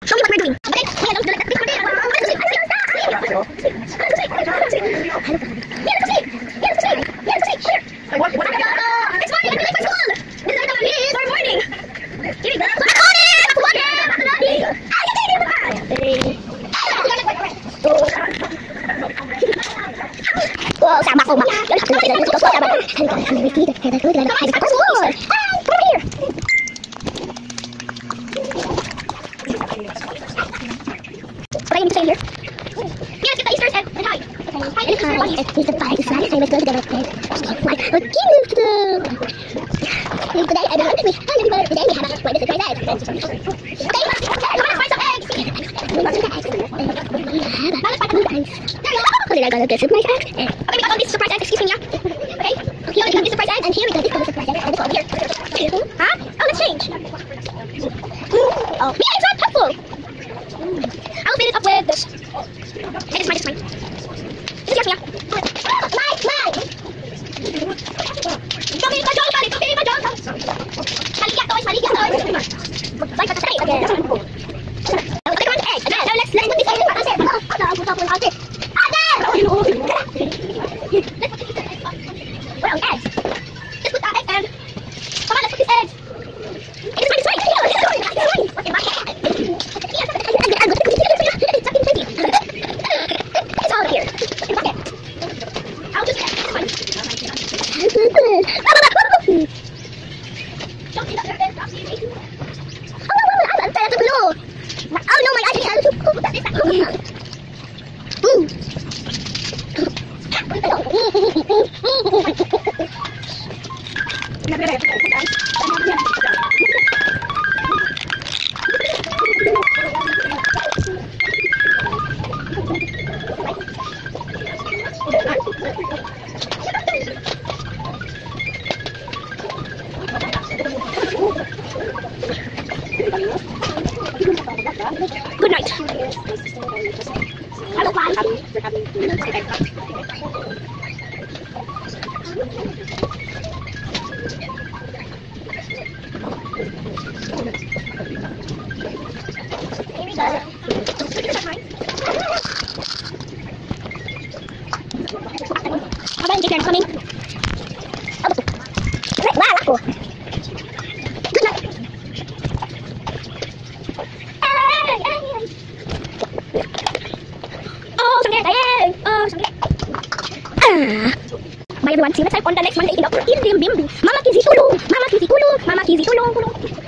Show me what we're doing. Okay? What? It's morning. I'm late for school. This is our morning. Here we go. Whoa, sama ko, ma. What do I need to say here? Yes, get the Easter egg and hide. Hide the Easter bunnies. It's the bag. It's right. Let's go to the bed. Today, I belong to me. Hi, everybody. Today, we have a wait, this is right there. Okay, come on, let's find some eggs. Now let's find some eggs. There you go. Okay, I got this surprise egg. Okay, we got all these surprise eggs. Excuse me, yeah. Okay. Here we got this surprise egg, and here we got this surprise egg. And this one here. Huh? Oh, let's change. Oh, yeah, it's not helpful. I'll fill it up with this. Hey, this is mine. This is yours, yeah. Mine. Come in, Maliga toys. Like the same again. Okay, come on, egg. Again. Now let's put this egg on there. Let's put this egg. Where are the eggs? Let's put that egg and come on, let's put this egg. It's mine. Okay, my egg. It's all here. Okay. I'll just get this one. Don't see that there. Stop seeing me. Oh no, my eyes are good night. Hello, bye. Here we go. How about you coming? Wow, good night. Bye everyone, see you next time on the next Monday. Mama Kizzy tulong.